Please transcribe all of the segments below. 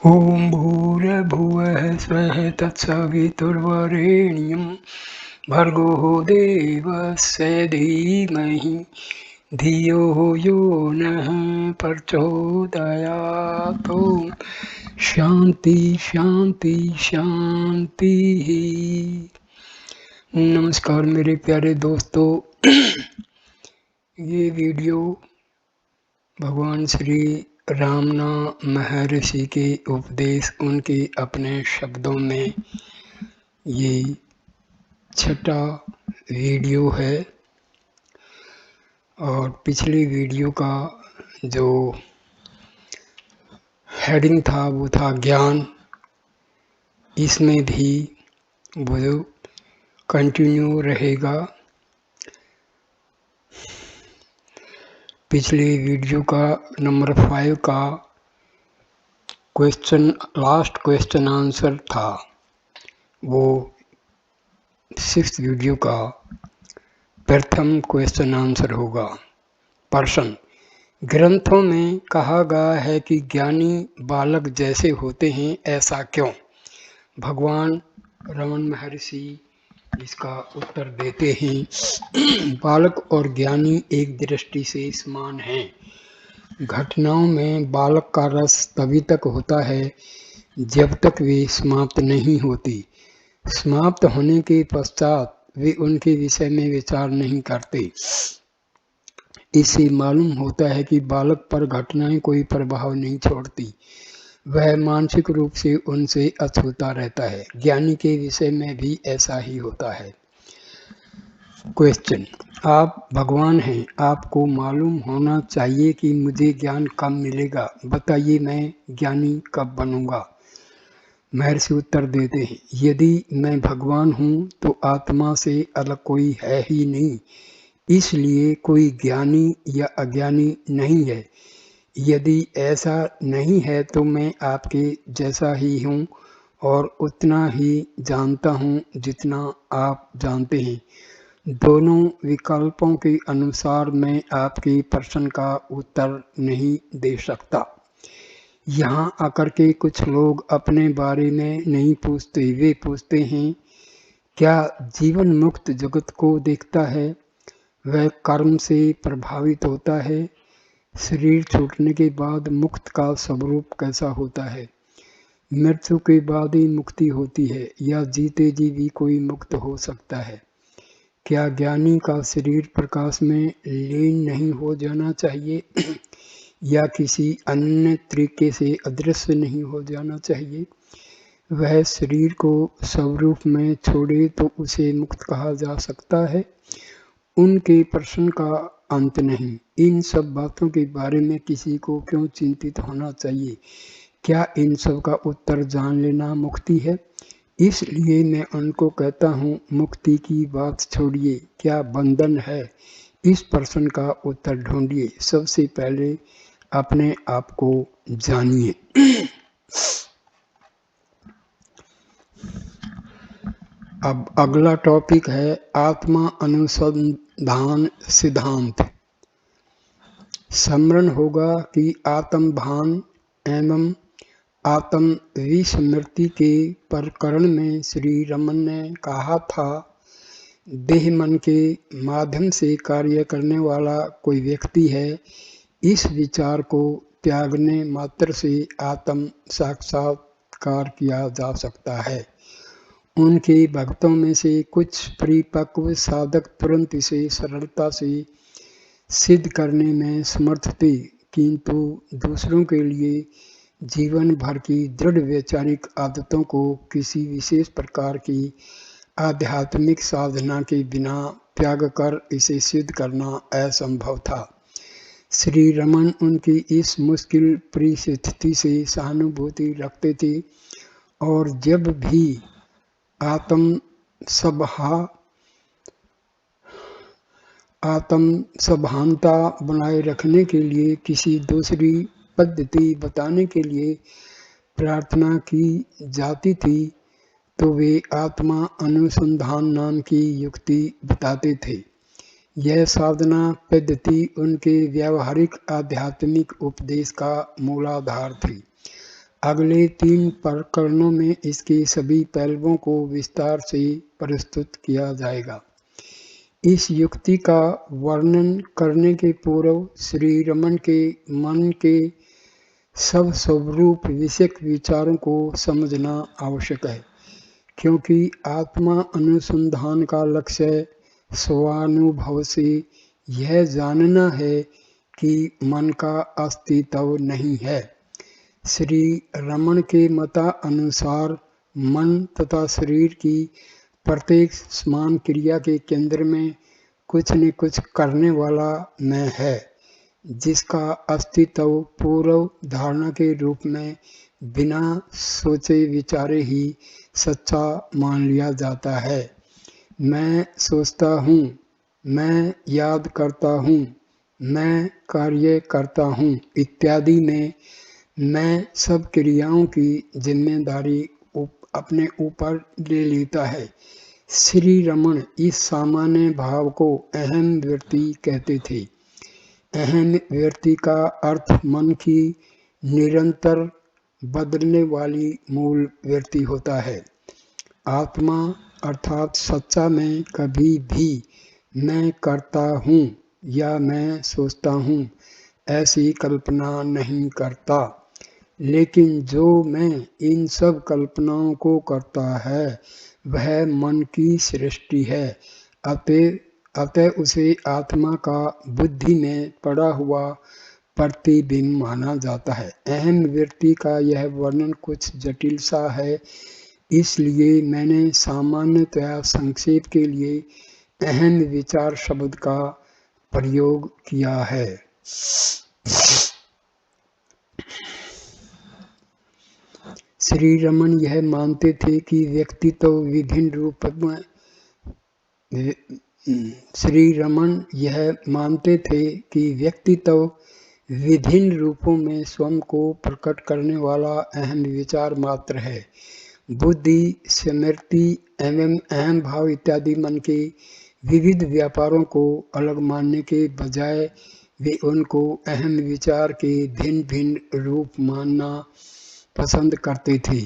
ॐ भूर्भुवः स्वः तत्सवितुर्वरेण्यं भर्गो देवस्य धीमहि धियो यो नः प्रचोदयात्। ॐ शांति शांति शांति। नमस्कार मेरे प्यारे दोस्तों, ये वीडियो भगवान श्री रामना महर्षि के उपदेश, उनके अपने शब्दों में ये छठा वीडियो है। और पिछले वीडियो का जो हेडिंग था वो था ज्ञान। इसमें भी वो कंटिन्यू रहेगा। पिछले वीडियो का नंबर 5 का क्वेश्चन, लास्ट क्वेश्चन आंसर था, वो 6th वीडियो का प्रथम क्वेश्चन आंसर होगा। प्रश्न: ग्रंथों में कहा गया है कि ज्ञानी बालक जैसे होते हैं, ऐसा क्यों? भगवान रमन महर्षि इसका उत्तर देते हैं। बालक और ज्ञानी एक दृष्टि से समान हैं। घटनाओं में बालक का रस तभी तक होता है जब तक वे समाप्त नहीं होती। समाप्त होने के पश्चात वे उनके विषय में विचार नहीं करते। इससे मालूम होता है कि बालक पर घटनाएं कोई प्रभाव नहीं छोड़ती। वह मानसिक रूप से उनसे अछूता रहता है। ज्ञानी के विषय में भी ऐसा ही होता है। क्वेश्चन: आप भगवान हैं, आपको मालूम होना चाहिए कि मुझे ज्ञान कब मिलेगा। बताइए, मैं ज्ञानी कब बनूंगा? महर्षि उत्तर देते हैं, यदि मैं भगवान हूँ तो आत्मा से अलग कोई है ही नहीं, इसलिए कोई ज्ञानी या अज्ञानी नहीं है। यदि ऐसा नहीं है तो मैं आपके जैसा ही हूँ और उतना ही जानता हूँ जितना आप जानते हैं। दोनों विकल्पों के अनुसार मैं आपके प्रश्न का उत्तर नहीं दे सकता। यहाँ आकर के कुछ लोग अपने बारे में नहीं पूछते, वे पूछते हैं क्या जीवन मुक्त जगत को देखता है? वह कर्म से प्रभावित होता है? शरीर छूटने के बाद मुक्त का स्वरूप कैसा होता है? मृत्यु के बाद ही मुक्ति होती है या जीते जी भी कोई मुक्त हो सकता है? क्या ज्ञानी का शरीर प्रकाश में लीन नहीं हो जाना चाहिए या किसी अन्य तरीके से अदृश्य नहीं हो जाना चाहिए? वह शरीर को स्वरूप में छोड़े तो उसे मुक्त कहा जा सकता है? उनके प्रश्न का अंत नहीं। इन सब बातों के बारे में किसी को क्यों चिंतित होना चाहिए? क्या इन सब का उत्तर जान लेना मुक्ति है? इसलिए मैं उनको कहता हूँ, मुक्ति की बात छोड़िए, क्या बंधन है? इस प्रश्न का उत्तर ढूंढिए। सबसे पहले अपने आप को जानिए। अब अगला टॉपिक है आत्मा अनुसंधान सिद्धांत। स्मरण होगा कि आत्म भान एवं आत्म विस्मृति के प्रकरण में श्री रमन ने कहा था, देह मन के माध्यम से कार्य करने वाला कोई व्यक्ति है। इस विचार को त्यागने मात्र से आत्म साक्षात्कार किया जा सकता है। उनके भक्तों में से कुछ परिपक्व साधक तुरंत इसे सरलता से सिद्ध करने में समर्थ थे, किंतु दूसरों के लिए जीवन भर की दृढ़ वैचारिक आदतों को किसी विशेष प्रकार की आध्यात्मिक साधना के बिना त्याग कर इसे सिद्ध करना असंभव था। श्री रमन उनकी इस मुश्किल परिस्थिति से सहानुभूति रखते थे और जब भी आत्म सभानता बनाए रखने के लिए किसी दूसरी पद्धति बताने के लिए प्रार्थना की जाती थी तो वे आत्मा अनुसंधान नाम की युक्ति बताते थे। यह साधना पद्धति उनके व्यावहारिक आध्यात्मिक उपदेश का मूलाधार थी। अगले 3 प्रकरणों में इसके सभी पहलुओं को विस्तार से प्रस्तुत किया जाएगा। इस युक्ति का वर्णन करने के पूर्व श्री रमन के मन के सब स्वरूप विषयक विचारों को समझना आवश्यक है, क्योंकि आत्मा अनुसंधान का लक्ष्य स्वानुभव से यह जानना है कि मन का अस्तित्व नहीं है। श्री रमन के मतानुसार मन तथा शरीर की प्रत्येक समान क्रिया के केंद्र में कुछ न कुछ करने वाला मैं है, जिसका अस्तित्व पूर्व धारणा के रूप में बिना सोचे विचारे ही सच्चा मान लिया जाता है। मैं सोचता हूँ, मैं याद करता हूँ, मैं कार्य करता हूँ इत्यादि में मैं सब क्रियाओं की जिम्मेदारी अपने ऊपर ले लेता है। श्री रमन इस सामान्य भाव को अहम वृत्ति कहते थे। अहम वृत्ति का अर्थ मन की निरंतर बदलने वाली मूल वृत्ति होता है। आत्मा अर्थात सच्चा मैं कभी भी मैं करता हूँ या मैं सोचता हूँ ऐसी कल्पना नहीं करता, लेकिन जो मैं इन सब कल्पनाओं को करता है वह मन की सृष्टि है। अतः उसे आत्मा का बुद्धि में पड़ा हुआ प्रतिबिंब माना जाता है। अहम वृत्ति का यह वर्णन कुछ जटिल सा है, इसलिए मैंने सामान्यतया संक्षेप के लिए अहम विचार शब्द का प्रयोग किया है। श्री रमन यह मानते थे कि व्यक्तित्व विभिन्न रूप में श्री रमन यह मानते थे कि व्यक्तित्व विभिन्न रूपों में स्वयं को प्रकट करने वाला अहम विचार मात्र है। बुद्धि, स्मृति एवं अहम भाव इत्यादि मन के विविध व्यापारों को अलग मानने के बजाय वे उनको अहम विचार के भिन्न भिन्न रूप मानना पसंद करते थे।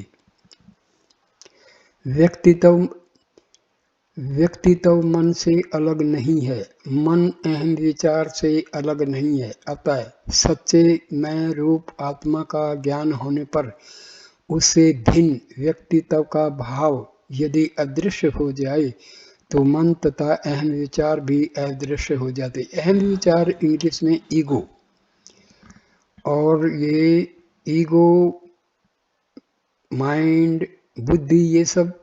व्यक्तित्व मन से अलग नहीं है, मन अहम विचार से अलग नहीं है। अतः सच्चे मैं रूप आत्मा का ज्ञान होने पर उससे भिन्न व्यक्तित्व का भाव यदि अदृश्य हो जाए तो मन तथा अहम विचार भी अदृश्य हो जाते। अहम विचार इंग्लिश में ईगो, और ये ईगो, माइंड, बुद्धि, ये सब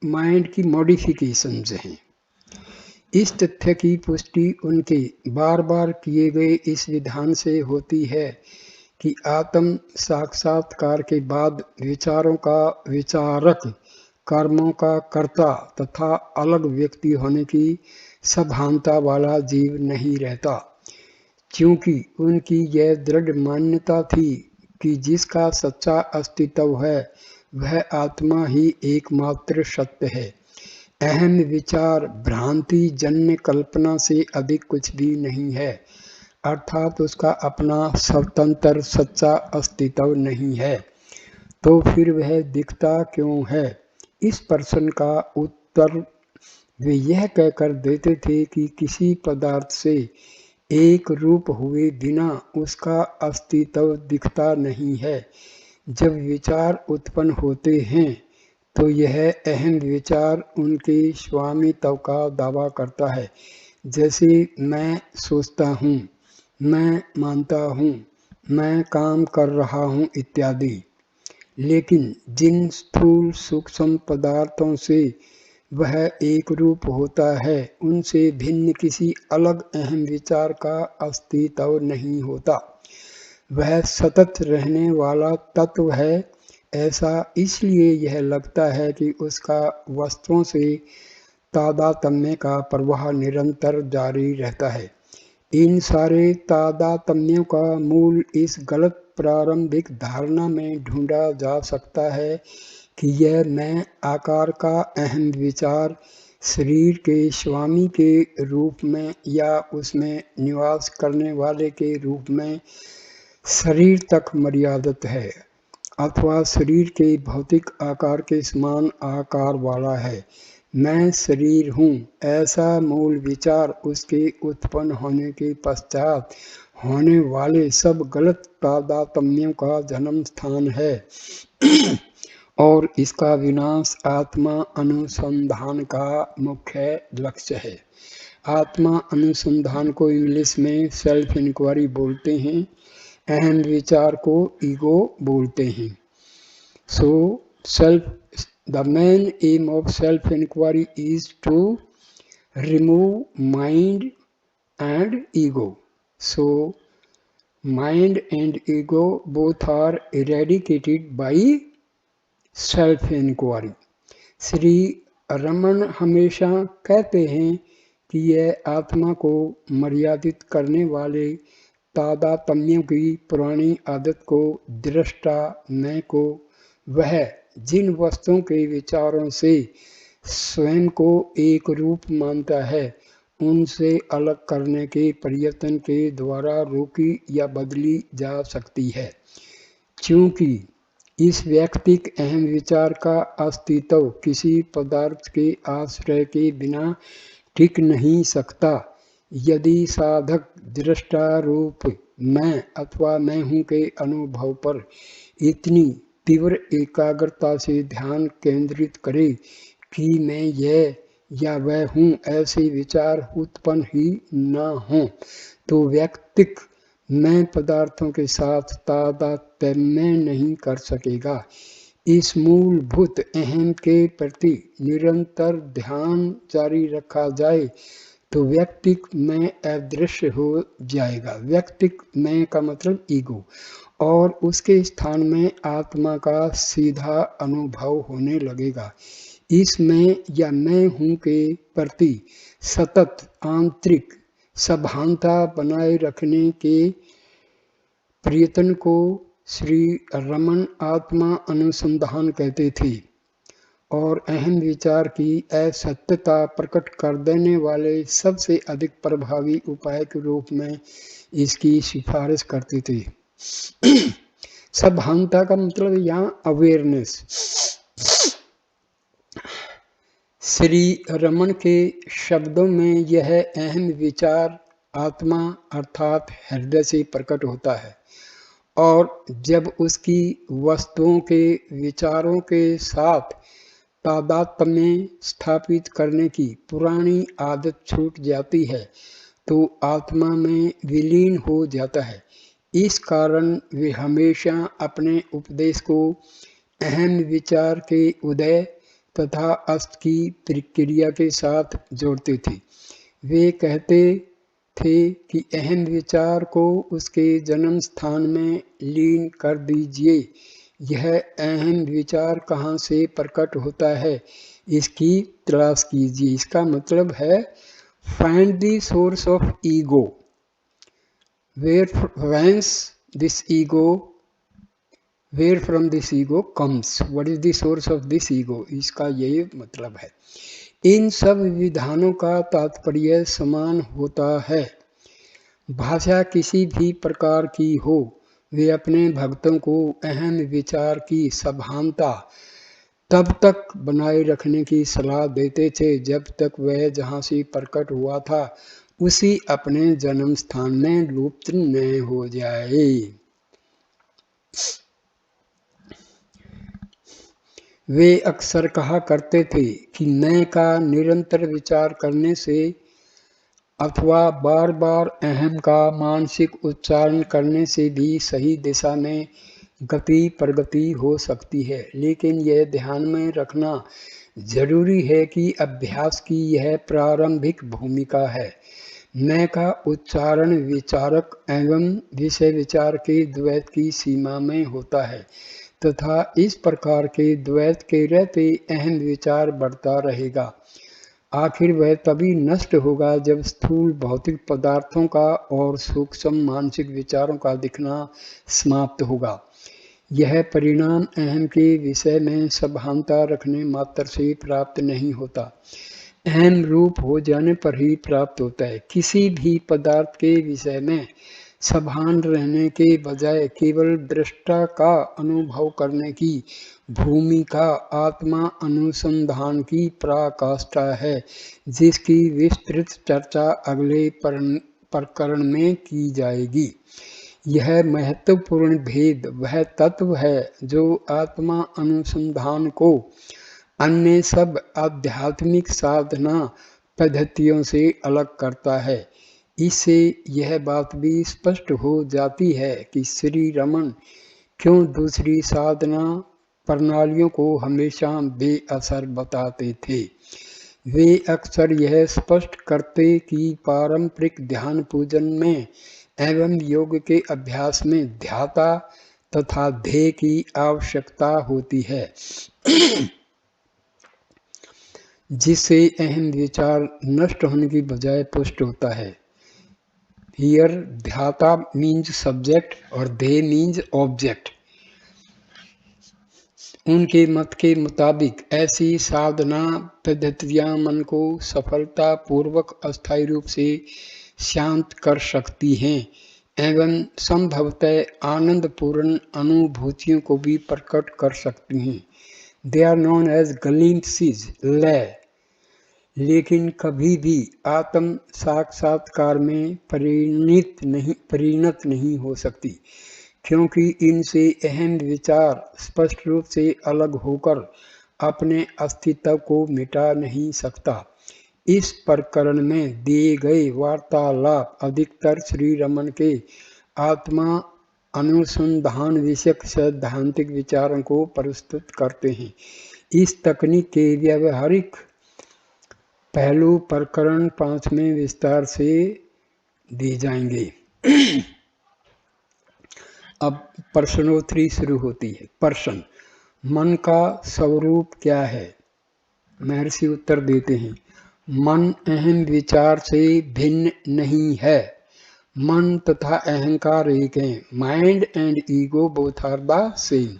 माइंड की मॉडिफिकेशंस हैं। इस तथ्य की पुष्टि उनके बार बार किए गए इस विधान से होती है कि आत्म साक्षात्कार के बाद विचारों का विचारक, कर्मों का कर्ता तथा अलग व्यक्ति होने की सभानता वाला जीव नहीं रहता, क्योंकि उनकी यह दृढ़ मान्यता थी कि जिसका सच्चा अस्तित्व है वह आत्मा ही एकमात्र सत्य है। अहम विचार भ्रांति जन्य कल्पना से अधिक कुछ भी नहीं है, अर्थात उसका अपना स्वतंत्र सच्चा अस्तित्व नहीं है। तो फिर वह दिखता क्यों है? इस प्रश्न का उत्तर वे यह कहकर देते थे कि किसी पदार्थ से एक रूप हुए बिना उसका अस्तित्व दिखता नहीं है। जब विचार उत्पन्न होते हैं तो यह अहम विचार उनके स्वामित्व का दावा करता है, जैसे मैं सोचता हूँ, मैं मानता हूँ, मैं काम कर रहा हूँ इत्यादि। लेकिन जिन स्थूल सूक्ष्म पदार्थों से वह एक रूप होता है उनसे भिन्न किसी अलग अहम विचार का अस्तित्व नहीं होता। वह सतत रहने वाला तत्व है। ऐसा इसलिए यह लगता है कि उसका वस्तुओं से तादात्म्य का प्रवाह निरंतर जारी रहता है। इन सारे तादात्म्यों का मूल इस गलत प्रारंभिक धारणा में ढूंढा जा सकता है कि यह मैं आकार का अहम विचार शरीर के स्वामी के रूप में या उसमें निवास करने वाले के रूप में शरीर तक मर्यादित है। अथवा शरीर के भौतिक आकार के समान आकार वाला है। मैं शरीर हूँ, ऐसा मूल विचार उसके उत्पन्न होने के पश्चात होने वाले सब गलत तादात्म्यों का जन्म स्थान है और इसका विनाश आत्मा अनुसंधान का मुख्य लक्ष्य है। आत्मा अनुसंधान को इंग्लिश में सेल्फ इंक्वायरी बोलते हैं, अहम विचार को ईगो बोलते हैं। So the main aim of self inquiry is to remove mind and ego. So mind and ego both are eradicated by self inquiry. Shri Raman हमेशा कहते हैं कि यह आत्मा को मर्यादित करने वाले तादात्म्यों की पुरानी आदत को दृष्टा मैं को वह जिन वस्तुओं के विचारों से स्वयं को एक रूप मानता है उनसे अलग करने के प्रयत्न के द्वारा रोकी या बदली जा सकती है। क्योंकि इस व्यक्तिक अहम विचार का अस्तित्व किसी पदार्थ के आश्रय के बिना टिक नहीं सकता। यदि साधक दृष्टा रूप मैं अथवा मैं हूँ के अनुभव पर इतनी तीव्र एकाग्रता से ध्यान केंद्रित करे कि मैं यह या वह हूँ ऐसे विचार उत्पन्न ही न हों, तो व्यक्तिक मैं पदार्थों के साथ तादात्म्य नहीं कर सकेगा। इस मूलभूत अहम के प्रति निरंतर ध्यान जारी रखा जाए तो व्यक्तिक मैं अदृश्य हो जाएगा। व्यक्तिक मैं का मतलब ईगो, और उसके स्थान में आत्मा का सीधा अनुभव होने लगेगा। इस मैं या मैं हूँ के प्रति सतत आंतरिक सभानता बनाए रखने के प्रयत्न को श्री रमन आत्मा अनुसंधान कहते थे और अहम विचार की असत्यता प्रकट कर देने वाले सबसे अधिक प्रभावी उपाय के रूप में इसकी सिफारिश करते थे। सभानता का मतलब यहाँ अवेयरनेस। श्री रमन के शब्दों में यह अहम विचार आत्मा अर्थात हृदय से प्रकट होता है और जब उसकी वस्तुओं के विचारों के साथ तादात्म्य स्थापित करने की पुरानी आदत छूट जाती है तो आत्मा में विलीन हो जाता है। इस कारण वे हमेशा अपने उपदेश को अहम विचार के उदय तथा अस्त की प्रक्रिया के साथ जोड़ते थे। वे कहते थे कि अहम विचार को उसके जन्म स्थान में लीन कर दीजिए। यह अहम विचार कहाँ से प्रकट होता है इसकी तलाश कीजिए। इसका मतलब है find the source of ego, where from this ego comes, what is the source of this ego, इसका यही मतलब है। इन सब विधानों का तात्पर्य समान होता है। भाषा किसी भी प्रकार की हो, वे अपने भक्तों को अहम विचार की सभानता तब तक बनाए रखने की सलाह देते थे जब तक वह जहाँ से प्रकट हुआ था उसी अपने जन्म स्थान में लुप्त न हो जाए। वे अक्सर कहा करते थे कि मैं का निरंतर विचार करने से अथवा बार बार अहम का मानसिक उच्चारण करने से भी सही दिशा में गति प्रगति हो सकती है, लेकिन यह ध्यान में रखना जरूरी है कि अभ्यास की यह प्रारंभिक भूमिका है। मैं का उच्चारण विचारक एवं विषय विचार के द्वैत की सीमा में होता है तथा इस प्रकार के द्वैत के रहते अहम विचार बढ़ता रहेगा। आखिर वह तभी नष्ट होगा जब स्थूल भौतिक पदार्थों का और सूक्ष्म मानसिक विचारों का दिखना समाप्त होगा। यह परिणाम अहम के विषय में सभानता रखने मात्र से प्राप्त नहीं होता, अहम रूप हो जाने पर ही प्राप्त होता है। किसी भी पदार्थ के विषय में सभान रहने के बजाय केवल दृष्टा का अनुभव करने की भूमिका आत्मा अनुसंधान की पराकाष्ठा है, जिसकी विस्तृत चर्चा अगले प्रकरण में की जाएगी। यह महत्वपूर्ण भेद वह तत्व है जो आत्मा अनुसंधान को अन्य सब आध्यात्मिक साधना पद्धतियों से अलग करता है। इससे यह बात भी स्पष्ट हो जाती है कि श्री रमन क्यों दूसरी साधना प्रणालियों को हमेशा बेअसर बताते थे। वे अक्सर यह स्पष्ट करते कि पारंपरिक ध्यान पूजन में एवं योग के अभ्यास में ध्याता तथा ध्येय की आवश्यकता होती है, जिससे अहम विचार नष्ट होने की बजाय पुष्ट होता है। हियर ध्याता मीन्स सब्जेक्ट और ध्येय मीन्स ऑब्जेक्ट। उनके मत के मुताबिक ऐसी साधना पद्धतियां मन को सफलतापूर्वक अस्थायी रूप से शांत कर सकती हैं एवं संभवतः आनंदपूर्ण अनुभूतियों को भी प्रकट कर सकती हैं। They are known as glimpses, लय, लेकिन कभी भी आत्म साक्षात्कार में परिणत नहीं हो सकती, क्योंकि इनसे अहम विचार स्पष्ट रूप से अलग होकर अपने अस्तित्व को मिटा नहीं सकता। इस प्रकरण में दिए गए वार्तालाप अधिकतर श्री रमन के आत्मा अनुसंधान विषयक सैद्धांतिक विचारों को प्रस्तुत करते हैं। इस तकनीक के व्यावहारिक पहलू प्रकरण 5 में विस्तार से दिए जाएंगे। अब प्रश्नोत्तरी शुरू होती है। प्रश्न: मन का स्वरूप क्या है? महर्षि उत्तर देते हैं, मन अहम विचार से भिन्न नहीं है। मन तथा अहंकार एक हैं। Mind and ego both are the same.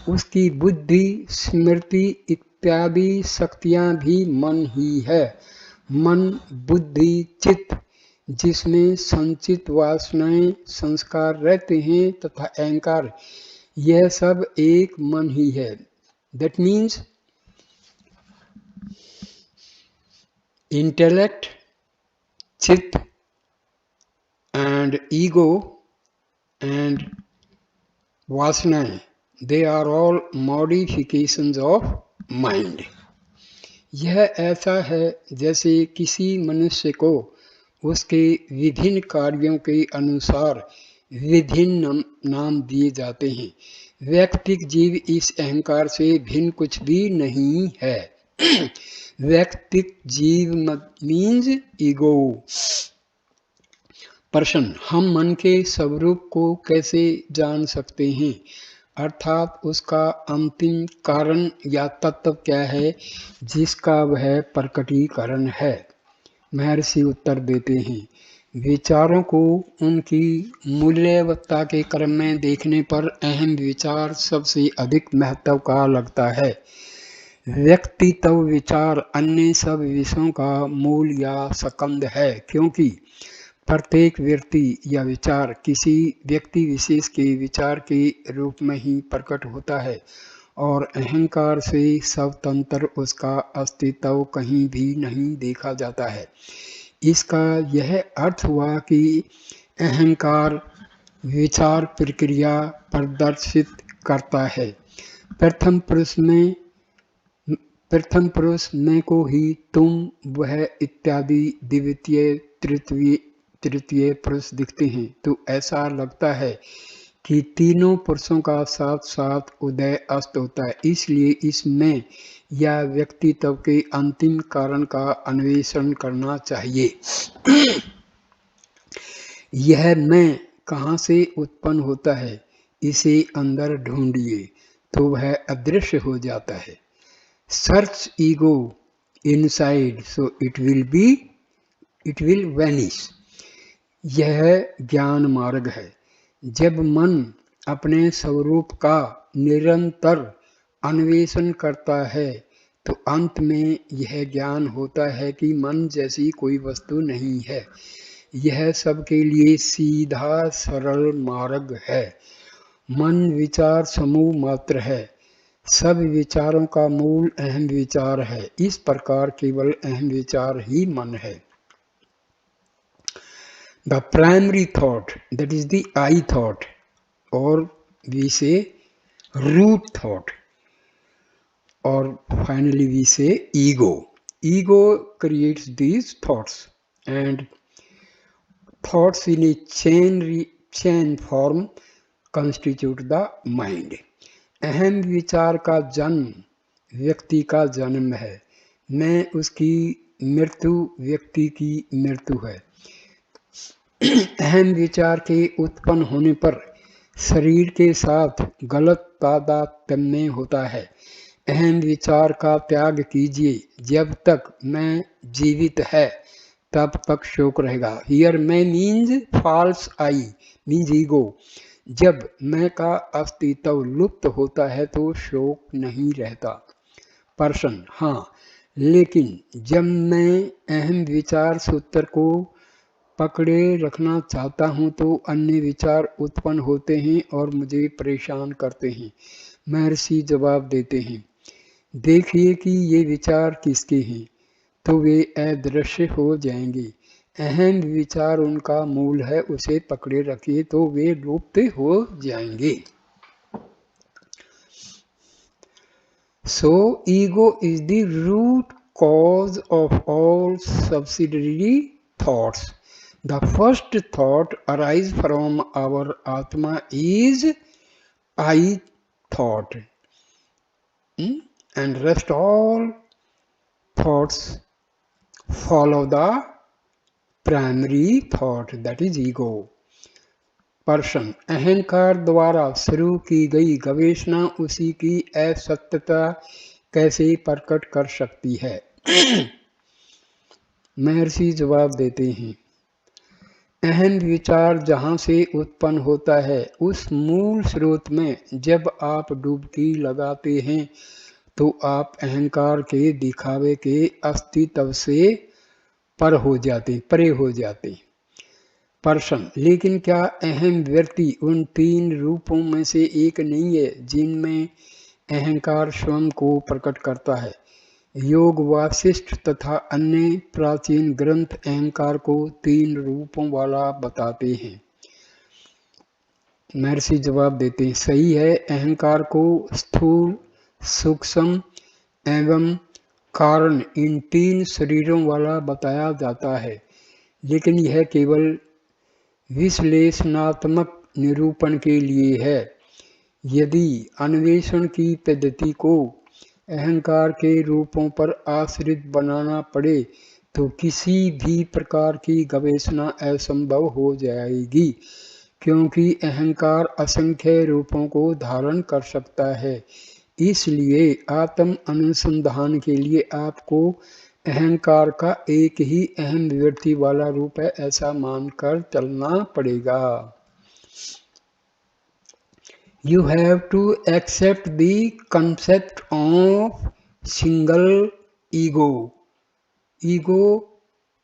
उसकी बुद्धि, स्मृति इत्यादि शक्तियां भी मन ही है। मन, बुद्धि, चित्त, जिसमें संचित वासनाएं, संस्कार रहते हैं, तथा अहंकार, यह सब एक मन ही है। That means intellect, chit and ego and vasana, they are all modifications of mind. यह ऐसा है जैसे किसी मनुष्य को उसके विभिन्न कार्यों के अनुसार विभिन्न नाम दिए जाते हैं। व्यक्तिक जीव इस अहंकार से भिन्न कुछ भी नहीं है। व्यक्तिक जीव मीन्स ईगो। प्रश्न: हम मन के स्वरूप को कैसे जान सकते हैं, अर्थात उसका अंतिम कारण या तत्व क्या है जिसका वह प्रकटीकरण है? महर्षि उत्तर देते हैं, विचारों को उनकी मूल्यवत्ता के क्रम में देखने पर अहम विचार सबसे अधिक महत्व का लगता है। व्यक्तित्व विचार अन्य सब विषयों का मूल या स्कंद है, क्योंकि प्रत्येक व्यक्ति या विचार किसी व्यक्ति विशेष के विचार के रूप में ही प्रकट होता है और अहंकार से स्वतंत्र उसका अस्तित्व कहीं भी नहीं देखा जाता है। इसका यह अर्थ हुआ कि अहंकार विचार प्रक्रिया प्रदर्शित करता है। प्रथम पुरुष में को ही तुम, वह इत्यादि द्वितीय तृतीय पुरुष दिखते हैं, तो ऐसा लगता है कि तीनों पुरुषों का साथ साथ उदय अस्त होता है। इसलिए इसमें या व्यक्तित्व के अंतिम कारण का अन्वेषण करना चाहिए। यह मैं कहाँ से उत्पन्न होता है, इसे अंदर ढूंढिए तो वह अदृश्य हो जाता है। Search ego inside so it will vanish. यह ज्ञान मार्ग है। जब मन अपने स्वरूप का निरंतर अन्वेषण करता है तो अंत में यह ज्ञान होता है कि मन जैसी कोई वस्तु नहीं है। यह सबके लिए सीधा सरल मार्ग है। मन विचार समूह मात्र है, सब विचारों का मूल अहम विचार है। इस प्रकार केवल अहम विचार ही मन है। The primary thought, that is the I thought, or we say root thought, or finally we say ego. Ego creates these thoughts, and thoughts in a chain form constitute the mind. अहम विचार का जन्म व्यक्ति का जन्म है, मैं उसकी मृत्यु व्यक्ति की मृत्यु है। अहम विचार के उत्पन्न होने पर शरीर के साथ गलत तादात्म्य होता है। अहम विचार का त्याग कीजिए, जब तक मैं जीवित है तब तक शोक रहेगा। हियर मैं मीन्स फॉल्स आई, मीन्स ईगो। जब मैं का अस्तित्व लुप्त होता है तो शोक नहीं रहता। पर्सन, हाँ, लेकिन जब मैं अहम विचार सूत्र को पकड़े रखना चाहता हूँ तो अन्य विचार उत्पन्न होते हैं और मुझे परेशान करते हैं। महर्षि जवाब देते हैं, देखिए कि ये विचार किसके हैं, तो वे अदृश्य हो जाएंगे। अहम विचार उनका मूल है, उसे पकड़े रखिए तो वे लुप्त हो जाएंगे। So ego is the root cause of all subsidiary thoughts. The first thought arises from our Atma is I thought, and rest all thoughts follow the primary thought, that is ego. Person, अहंकार द्वारा शुरू की गई गवेषणा उसी की असत्यता कैसे प्रकट कर सकती है? महर्षि जवाब देते हैं, अहम विचार जहाँ से उत्पन्न होता है उस मूल स्रोत में जब आप डुबकी लगाते हैं तो आप अहंकार के दिखावे के अस्तित्व से परे हो जाते। पर्सन, लेकिन क्या अहम व्यक्ति उन तीन रूपों में से एक नहीं है जिनमें अहंकार स्वयं को प्रकट करता है? योग वासिष्ठ तथा अन्य प्राचीन ग्रंथ अहंकार को तीन रूपों वाला बताते हैं। महर्षि जवाब देते हैं, सही है, अहंकार को स्थूल, सूक्ष्म एवं कारण इन तीन शरीरों वाला बताया जाता है, लेकिन यह केवल विश्लेषणात्मक निरूपण के लिए है। यदि अन्वेषण की पद्धति को अहंकार के रूपों पर आश्रित बनाना पड़े तो किसी भी प्रकार की गवेषणा असंभव हो जाएगी, क्योंकि अहंकार असंख्य रूपों को धारण कर सकता है। इसलिए आत्म अनुसंधान के लिए आपको अहंकार का एक ही अहम व्यक्ति वाला रूप है ऐसा मानकर चलना पड़ेगा। You have to accept the concept of single ego. Ego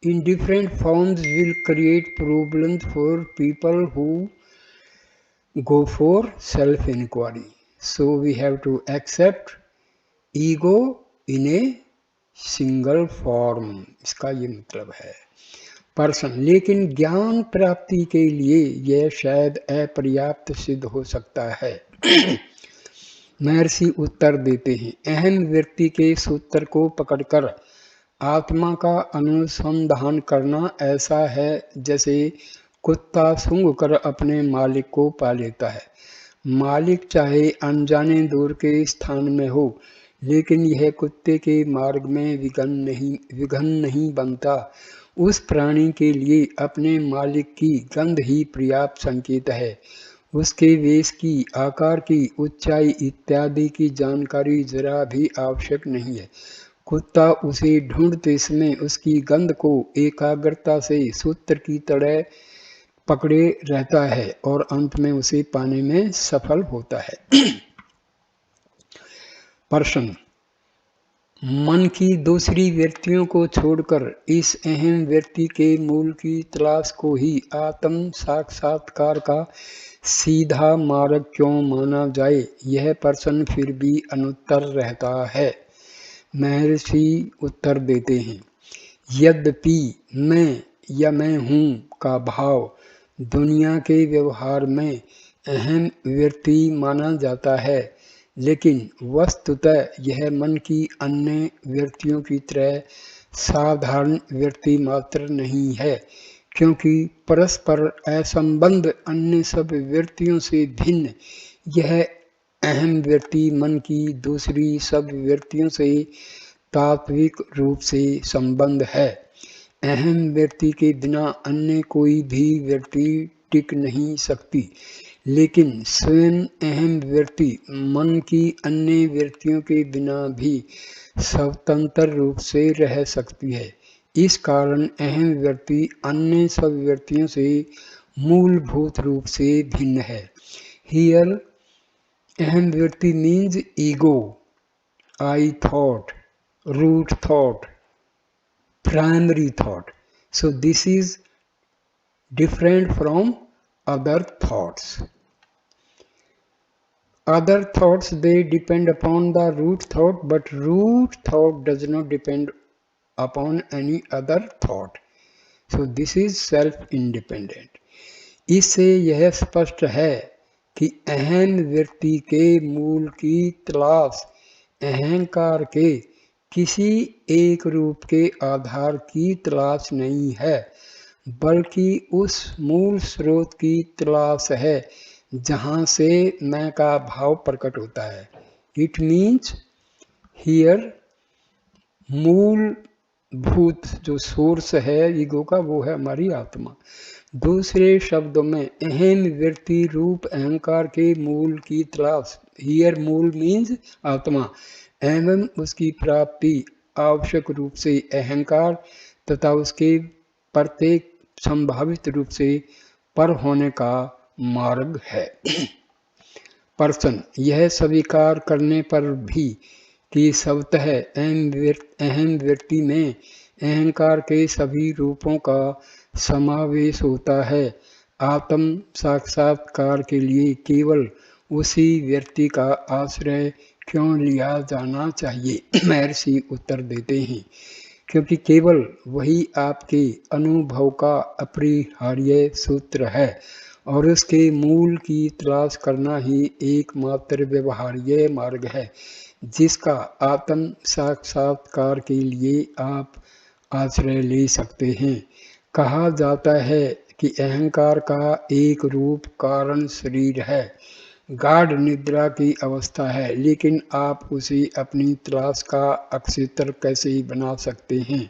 in different forms will create problems for people who go for self-inquiry. So we have to accept ego in a single form, इसका ये मतलब है। Person, लेकिन ज्ञान प्राप्ति के लिए यह शायद अपर्याप्त सिद्ध हो सकता है। महर्षि उत्तर देते हैं, अहम व्यक्ति के सूत्र को पकड़कर आत्मा का अनुसंधान करना ऐसा है जैसे कुत्ता सूंघ कर अपने मालिक को पा लेता है। मालिक चाहे अनजाने दूर के स्थान में हो, लेकिन यह कुत्ते के मार्ग में विघन नहीं बनता। उस प्राणी के लिए अपने मालिक की गंध ही पर्याप्त संकेत है। उसके वेश की, आकार की, ऊंचाई इत्यादि की जानकारी जरा भी आवश्यक नहीं है। कुत्ता उसे ढूंढते समय उसकी गंध को एकाग्रता से सूत्र की तरह पकड़े रहता है और अंत में उसे पाने में सफल होता है। पर्सन, मन की दूसरी वृत्तियों को छोड़कर इस अहम वृत्ति के मूल की तलाश को ही आत्म साक्षात्कार का सीधा मार्ग क्यों माना जाए, यह प्रश्न फिर भी अनुत्तर रहता है। महर्षि उत्तर देते हैं, यद्यपि मैं या मैं हूँ का भाव दुनिया के व्यवहार में अहम वृत्ति माना जाता है, लेकिन वस्तुतः यह मन की अन्य वृत्तियों की तरह साधारण वृत्ति मात्र नहीं है, क्योंकि परस्पर असंबद्ध अन्य सब वृत्तियों से भिन्न यह अहम वृत्ति मन की दूसरी सब वृत्तियों से तात्विक रूप से संबंध है। अहम वृत्ति के बिना अन्य कोई भी वृत्ति टिक नहीं सकती, लेकिन स्वयं अहम वृत्ति मन की अन्य वृत्तियों के बिना भी स्वतंत्र रूप से रह सकती है। इस कारण अहम वृत्ति अन्य सब वृत्तियों से मूलभूत रूप से भिन्न है। हियर अहम वृत्ति means ego, I thought, root thought, primary thought. So this is different from other thoughts. Other thoughts, they depend upon the root thought, but root thought does not depend upon any other thought. So this is self-independent. इससे यह स्पष्ट है कि अहम वृत्ति के मूल की तलाश अहंकार के किसी एक रूप के आधार की तलाश नहीं है, बल्कि उस मूल स्रोत की तलाश है जहाँ से मैं का भाव प्रकट होता है। इट मीन्स हियर मूलभूत जो सोर्स है ईगो का, वो है हमारी आत्मा। दूसरे शब्दों में अहम वृत्ति रूप अहंकार के मूल की तलाश, हियर मूल मीन्स आत्मा, एवं उसकी प्राप्ति आवश्यक रूप से अहंकार तथा उसके प्रत्येक संभावित रूप से पर होने का मार्ग है। प्रश्न, यह स्वीकार करने पर भी कि स्वतः अहम वृत्ति में अहंकार के सभी रूपों का समावेश होता है, आत्म साक्षात्कार के लिए केवल उसी वृत्ति का आश्रय क्यों लिया जाना चाहिए? महर्षि उत्तर देते हैं, क्योंकि केवल वही आपके अनुभव का अपरिहार्य सूत्र है और उसके मूल की तलाश करना ही एकमात्र व्यवहार्य मार्ग है जिसका आत्म साक्षात्कार के लिए आप आश्रय ले सकते हैं। कहा जाता है कि अहंकार का एक रूप कारण शरीर है, गाढ़ निद्रा की अवस्था है, लेकिन आप उसे अपनी तलाश का अक्षेत्र कैसे बना सकते हैं?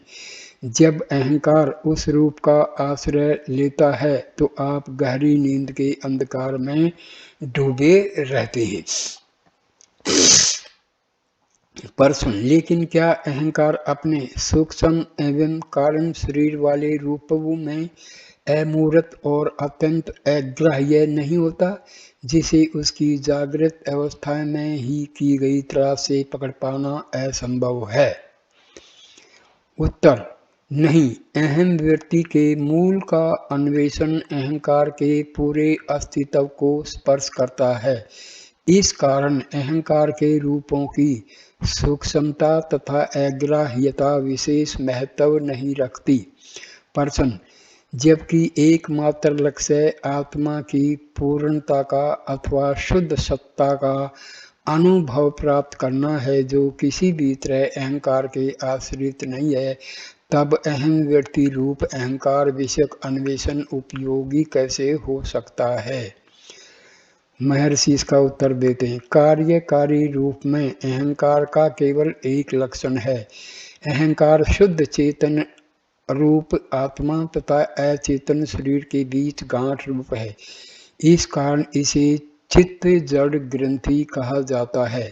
जब अहंकार उस रूप का आश्रय लेता है तो आप गहरी नींद के अंधकार में डूबे रहते हैं। प्रश्न, लेकिन क्या अहंकार अपने सूक्ष्म एवं कारण शरीर वाले रूपों में अमूर्त और अत्यंत अग्राह्य नहीं होता, जिसे उसकी जागृत अवस्था में ही की गई तलाश से पकड़ पाना असंभव है? उत्तर, नहीं। अहम वृत्ति के मूल का अन्वेषण अहंकार के पूरे अस्तित्व को स्पर्श करता है। इस कारण अहंकार के रूपों की सूक्ष्मता तथा अग्राह्यता विशेष महत्व नहीं रखती। प्रश्न, जबकि एकमात्र लक्ष्य आत्मा की पूर्णता का अथवा शुद्ध सत्ता का अनुभव प्राप्त करना है जो किसी भी तरह अहंकार के आश्रित नहीं है, तब अहम वृत्ति रूप अहंकार विषयक अन्वेषण उपयोगी कैसे हो सकता है? महर्षि इसका उत्तर देते हैं, कार्यकारी रूप में अहंकार का केवल एक लक्षण है। अहंकार शुद्ध चेतन रूप आत्मा तथा अचेतन शरीर के बीच गांठ रूप है। इस कारण इसे चित्त जड़ ग्रंथि कहा जाता है।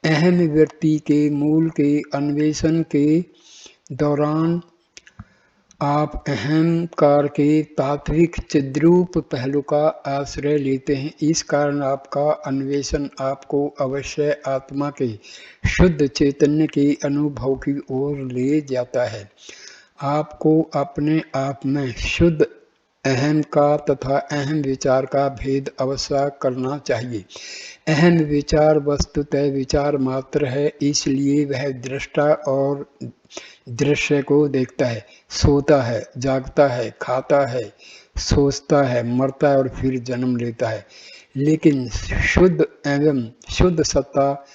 अहम वृत्ति के मूल के अन्वेषण के दौरान आप अहंकार के तात्विक चिद्रूप पहलू का आश्रय लेते हैं। इस कारण आपका अन्वेषण आपको अवश्य आत्मा के शुद्ध चैतन्य के अनुभव की ओर ले जाता है। आपको अपने आप में शुद्ध अहम का तथा अहम विचार का भेद अवश्य करना चाहिए। अहम विचार वस्तुतः विचार मात्र है, इसलिए वह दृष्टा और दृश्य को देखता है, सोता है, जागता है, खाता है, सोचता है, मरता है और फिर जन्म लेता है। लेकिन शुद्ध एवं शुद्ध सत्ता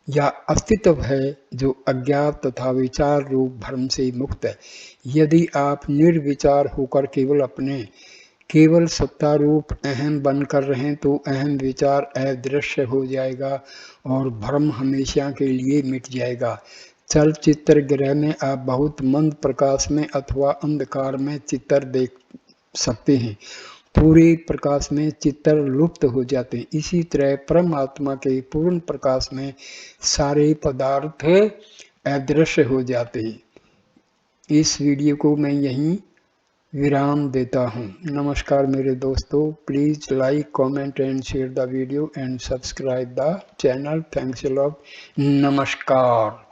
या अस्तित्व है जो अज्ञात तथा विचार रूप भ्रम से मुक्त है। यदि आप निर्विचार होकर केवल सत्ता रूप अहम बनकर रहें तो अहम विचार अदृश्य हो जाएगा और भ्रम हमेशा के लिए मिट जाएगा। चलचित्र गृह में आप बहुत मंद प्रकाश में अथवा अंधकार में चित्र देख सकते हैं, पूरे प्रकाश में चित्र लुप्त हो जाते हैं। इसी तरह परमात्मा के पूर्ण प्रकाश में सारे पदार्थ अदृश्य हो जाते हैं। इस वीडियो को मैं यहीं विराम देता हूँ। नमस्कार मेरे दोस्तों, please like, comment and share the video and subscribe the channel. Thanks a lot. नमस्कार।